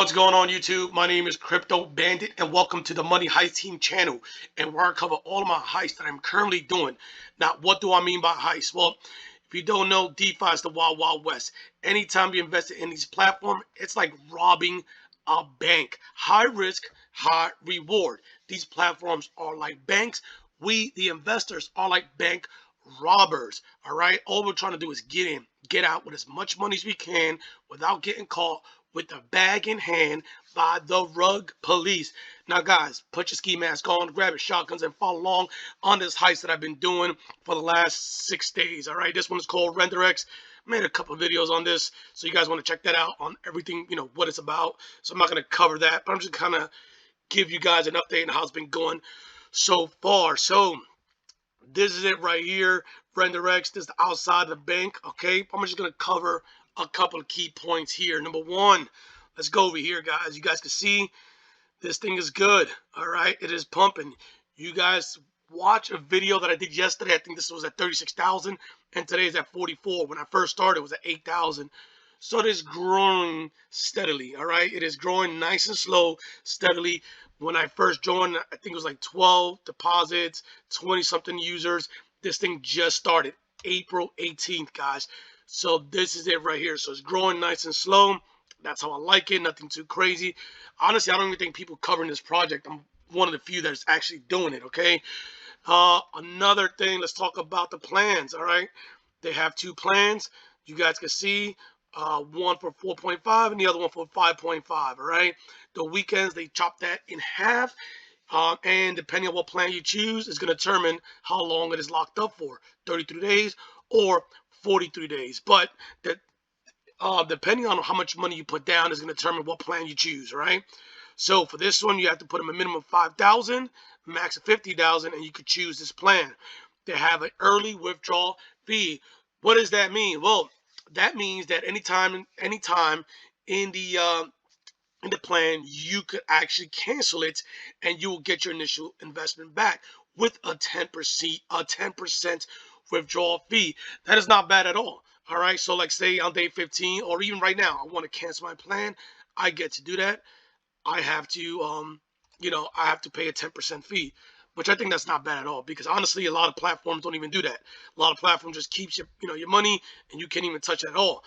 What's going on YouTube? My name is Crypto Bandit and welcome to the Money Heist Team channel, and where I cover all of my heists that I'm currently doing. Now, what do I mean by heist? Well, if you don't know, DeFi is the wild, wild west. Anytime you invest in these platforms, it's like robbing a bank. High risk, high reward. These platforms are like banks. We, the investors, are like bank robbers. All right, all we're trying to do is get in, get out with as much money as we can without getting caught with the bag in hand by the rug police. Now, guys, put your ski mask on, grab your shotguns, and follow along on this heist that I've been doing for the last 6 days. All right, this one is called Renderex. Made a couple of videos on this, so you guys want to check that out on everything, you know, what it's about. So I'm not going to cover that, but I'm just kind of give you guys an update on how it's been going so far. So this is it right here, Renderex. This is the outside of the bank. Okay, I'm just going to cover a couple of key points here. Number one, let's go over here, guys. You guys can see this thing is good. All right, it is pumping. You guys watch a video that I did yesterday. I think this was at 36,000 and today is at 44. When I first started, it was at 8,000. So it is growing steadily. All right, it is growing nice and slow, steadily. When I first joined, I think it was like 12 deposits, 20 something users. This thing just started April 18th, guys. So this is it right here. So it's growing nice and slow. That's how I like it. Nothing too crazy. Honestly, I don't even think people covering this project. I'm one of the few that's actually doing it. Okay. Another thing, let's talk about the plans. All right. They have two plans. You guys can see one for 4.5 and the other one for 5.5. All right. The weekends, they chop that in half. And depending on what plan you choose, is going to determine how long it is locked up for, 33 days or 43 days. But that depending on how much money you put down is going to determine what plan you choose, right? So for this one, you have to put in a minimum of 5,000, max of 50,000, and you could choose this plan. They have an early withdrawal fee. What does that mean? Well, that means that anytime in the plan, you could actually cancel it and you will get your initial investment back with a 10% withdrawal fee. That is not bad at all. All right, so like say on day 15 or even right now, I want to cancel my plan. I get to do that. I have to I have to pay a 10% fee, which I think that's not bad at all, because honestly a lot of platforms don't even do that. A lot of platforms just keeps your money and you can't even touch it at all.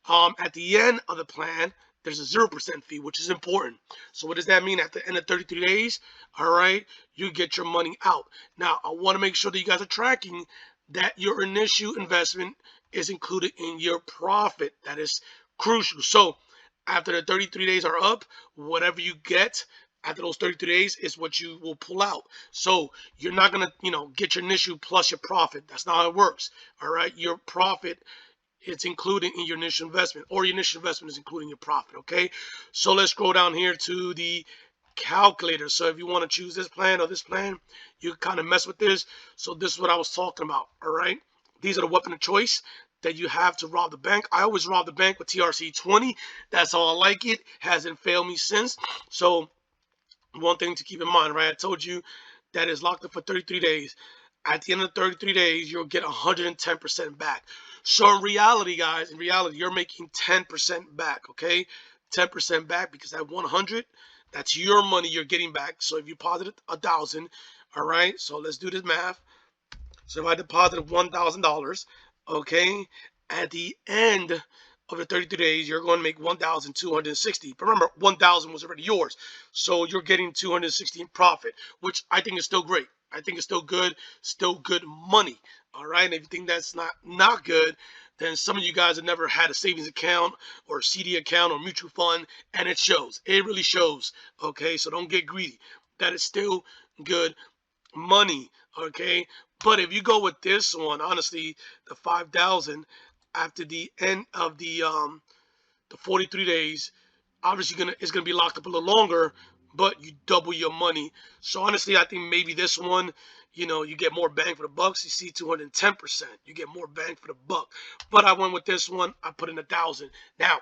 At the end of the plan, there's a 0% fee, which is important. So what does that mean? At the end of 33 days, all right, you get your money out. Now, I want to make sure that you guys are tracking that your initial investment is included in your profit. That is crucial. So after the 33 days are up, whatever you get after those 33 days is what you will pull out. So you're not going to, get your initial plus your profit. That's not how it works. All right. Your profit, it's included in your initial investment, or your initial investment is including your profit. Okay. So let's scroll down here to the calculator. So if you want to choose this plan or this plan, you kind of mess with this. So this is what I was talking about. All right. These are the weapon of choice that you have to rob the bank. I always rob the bank with TRC20. That's how I like it. Hasn't failed me since. So one thing to keep in mind, right? I told you that is locked up for 33 days. At the end of 33 days, you'll get 110% back. So in reality, guys, you're making 10% back, okay? 10% back, because at 100, that's your money you're getting back. So if you deposited 1,000, all right? So let's do this math. So if I deposited $1,000, okay, at the end of the 33 days, you're going to make 1,260. But remember, 1,000 was already yours. So you're getting 260 in profit, which I think is still great. I think it's still good money. All right. And if you think that's not good, then some of you guys have never had a savings account or a CD account or mutual fund, and it shows. It really shows. Okay. So don't get greedy. That is still good money. Okay. But if you go with this one, honestly, the 5,000 after the end of the 43 days, obviously it's gonna be locked up a little longer, but you double your money. So honestly, I think maybe this one, you get more bang for the bucks. You see 210%. You get more bang for the buck. But I went with this one. I put in 1,000. Now,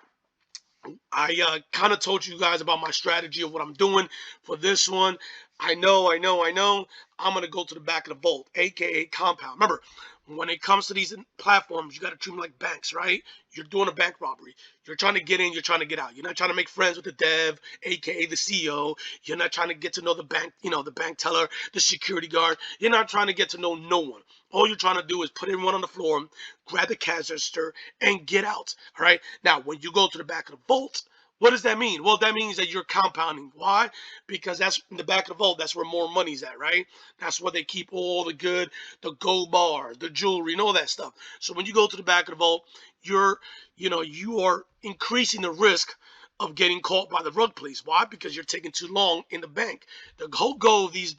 I kind of told you guys about my strategy of what I'm doing for this one. I know. I'm going to go to the back of the vault, aka compound. Remember, when it comes to these platforms, you got to treat them like banks, right? You're doing a bank robbery. You're trying to get in, you're trying to get out. You're not trying to make friends with the dev, aka the CEO. You're not trying to get to know the bank, the bank teller, the security guard. You're not trying to get to know no one. All you're trying to do is put everyone on the floor, grab the cash register, and get out. All right. Now, when you go to the back of the vault, what does that mean? Well, that means that you're compounding. Why? Because that's in the back of the vault. That's where more money's at, right? That's where they keep all the good, the gold bars, the jewelry, and all that stuff. So when you go to the back of the vault, you are increasing the risk of getting caught by the rug police. Why? Because you're taking too long in the bank. The whole goal of these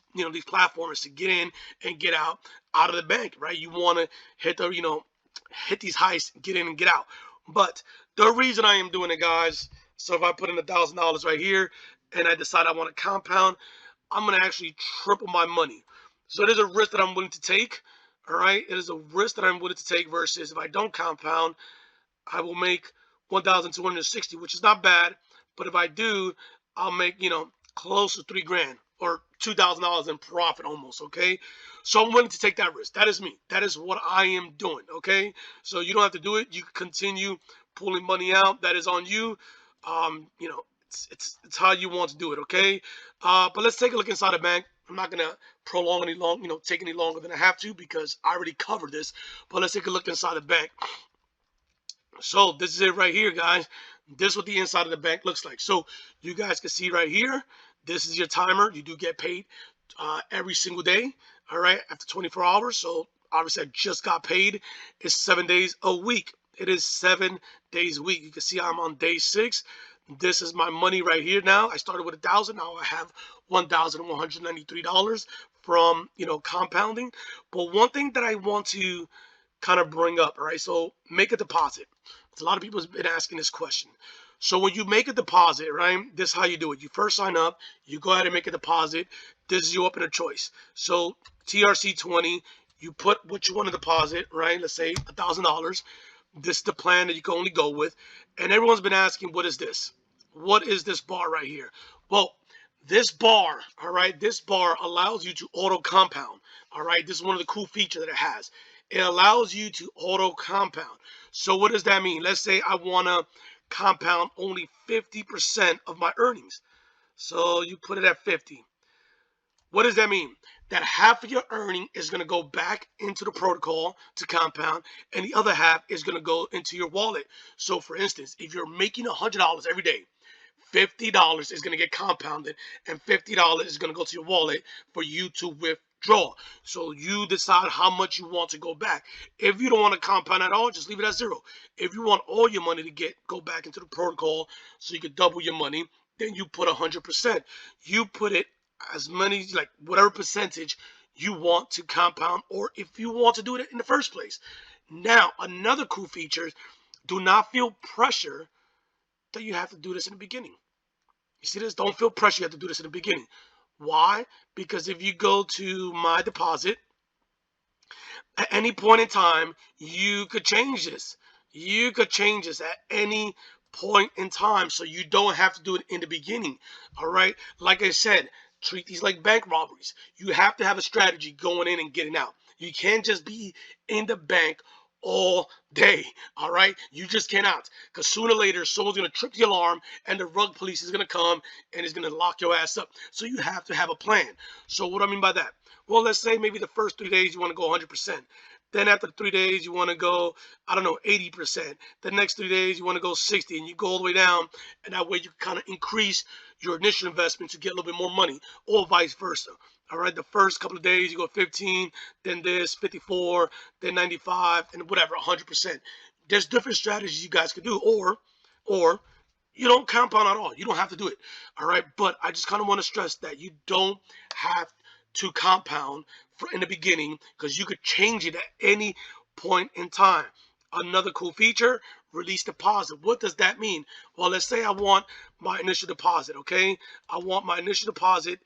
platforms is to get in and get out of the bank, right? You want to hit these heists, get in and get out. But the reason I am doing it, guys, so if I put in $1,000 right here and I decide I want to compound, I'm going to actually triple my money. So it is a risk that I'm willing to take. All right. It is a risk that I'm willing to take versus if I don't compound, I will make 1,260, which is not bad. But if I do, I'll make, close to 3 grand or $2,000 in profit almost. Okay. So I'm willing to take that risk. That is me. That is what I am doing. Okay. So you don't have to do it. You can continue pulling money out. That is on you. It's how you want to do it. Okay. But let's take a look inside the bank. I'm not going to prolong take any longer than I have to because I already covered this. But let's take a look inside the bank. So this is it right here, guys. This is what the inside of the bank looks like. So you guys can see right here, this is your timer. You do get paid every single day, all right, after 24 hours. So obviously I just got paid. It's 7 days a week. It is 7 days a week. You can see I'm on day 6. This is my money right here now. I started with 1,000. Now I have $1,193 from, compounding. But one thing that I want to kind of bring up, all right, so make a deposit. A lot of people have been asking this question. So when you make a deposit, right, this is how you do it. You first sign up, you go ahead and make a deposit. This is your opener choice. So TRC20, you put what you want to deposit, right? Let's say $1,000. This is the plan that you can only go with. And everyone's been asking, what is this? What is this bar right here? Well, this bar, all right, this bar allows you to auto compound. All right, this is one of the cool features that it has. It allows you to auto compound. So what does that mean? Let's say I want to compound only 50% of my earnings. So you put it at 50. What does that mean? That half of your earning is going to go back into the protocol to compound, and the other half is going to go into your wallet. So for instance, if you're making $100 every day, $50 is going to get compounded, and $50 is going to go to your wallet for you to withdraw. So you decide how much you want to go back. If you don't want to compound at all, just leave it at 0. If you want all your money to go back into the protocol so you can double your money, then you put 100%. You put it as many, like whatever percentage you want to compound, or if you want to do it in the first place. Now, another cool feature, do not feel pressure that you have to do this in the beginning. You see this? Don't feel pressure you have to do this in the beginning. Why? Because if you go to my deposit, at any point in time, you could change this. You could change this at any point in time, so you don't have to do it in the beginning. All right? Like I said, treat these like bank robberies. You have to have a strategy going in and getting out. You can't just be in the bank all day. All right, you just cannot, because sooner or later someone's going to trip the alarm and the rug police is going to come and is going to lock your ass up. So you have to have a plan. So what do I mean by that? Well, let's say maybe the first 3 days you want to go 100%. Then after 3 days you want to go, I don't know, 80%. The next 3 days you want to go 60, and you go all the way down, and that way you kind of increase your initial investment to get a little bit more money, or vice versa. All right, the first couple of days you go 15, then this 54, then 95, and whatever, 100%. There's different strategies you guys could do, or you don't compound at all. You don't have to do it. All right, but I just kind of want to stress that you don't have to compound in the beginning, because you could change it at any point in time. Another cool feature, release deposit. What does that mean? Well, let's say I want my initial deposit, okay? I want my initial deposit.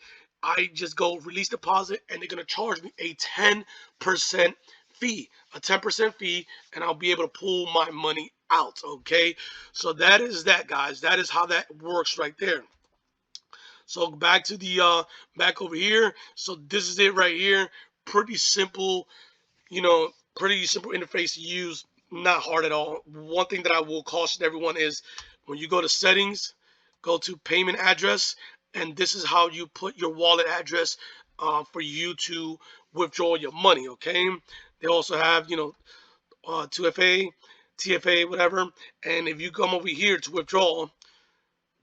I just go release deposit, and they're going to charge me a 10% fee, and I'll be able to pull my money out. Okay, so that is that, guys. That is how that works right there. So back to the back over here. So this is it right here. Pretty simple, pretty simple interface to use. Not hard at all. One thing that I will caution everyone is when you go to settings, go to payment address, and this is how you put your wallet address for you to withdraw your money. Okay. They also have 2FA, TFA, whatever. And if you come over here to withdraw,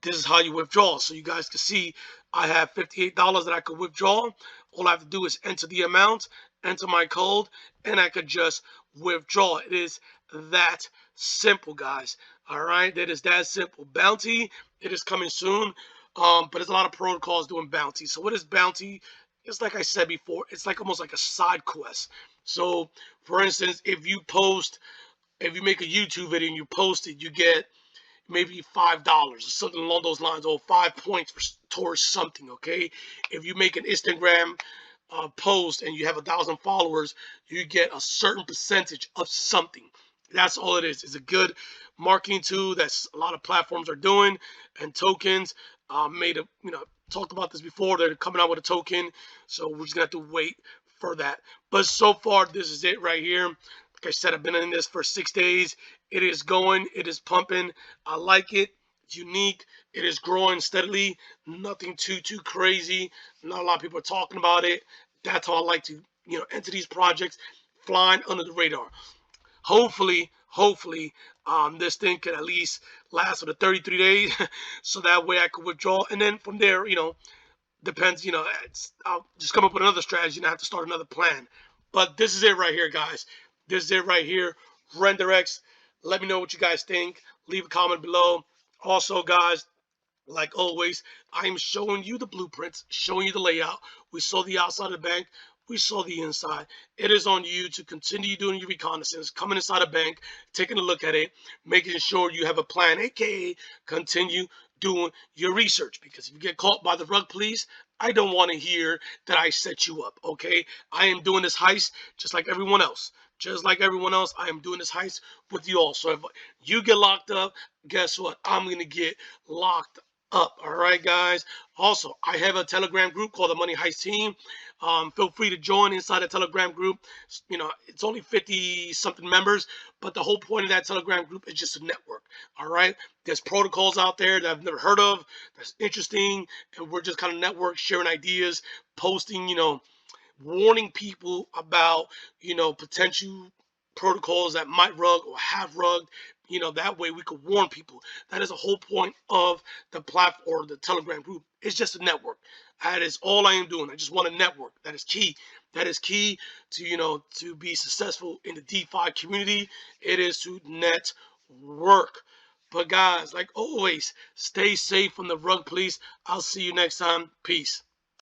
this is how you withdraw. So you guys can see I have $58 that I could withdraw. All I have to do is enter the amount, enter my code, and I could just withdraw. It is that simple, guys. All right, that is that simple. Bounty, it is coming soon, but there's a lot of protocols doing bounty. So what is bounty? It's like I said before, it's like almost like a side quest. So for instance, if you make a YouTube video and you post it, you get maybe $5 or something along those lines, or 5 points towards something. Okay, if you make an Instagram post and you have 1,000 followers, you get a certain percentage of something. That's all it is. It's a good marketing tool that's a lot of platforms are doing. And tokens talked about this before. They're coming out with a token, so we're just gonna have to wait for that. But so far, this is it right here. Like I said, I've been in this for 6 days. It is going, it is pumping. I like it. It's unique. It is growing steadily. Nothing too crazy. Not a lot of people are talking about it. That's how I like to enter these projects, flying under the radar. Hopefully, this thing can at least last for the 33 days, so that way I could withdraw, and then from there, depends. I'll just come up with another strategy and I have to start another plan. But this is it right here, guys. This is it right here. Renderex. Let me know what you guys think. Leave a comment below. Also, guys, like always, I'm showing you the blueprints, showing you the layout. We saw the outside of the bank. We saw the inside. It is on you to continue doing your reconnaissance, coming inside a bank, taking a look at it, making sure you have a plan, aka continue doing your research. Because if you get caught by the rug police, I don't want to hear that I set you up. Okay, I am doing this heist just like everyone else. Just like everyone else, I am doing this heist with you all. So if you get locked up, guess what? I'm going to get locked up. All right, guys. Also, I have a Telegram group called the Money Heist Team. Feel free to join inside the Telegram group. It's only 50-something members, but the whole point of that Telegram group is just a network. All right. There's protocols out there that I've never heard of. That's interesting, and we're just kind of network sharing ideas, posting, warning people about potential protocols that might rug or have rugged. That way we could warn people. That is the whole point of the platform or the Telegram group. It's just a network. That is all I am doing. I just want a network. That is key. That is key to to be successful in the DeFi community. It is to network. But guys, like always, stay safe from the rug police. I'll see you next time. Peace.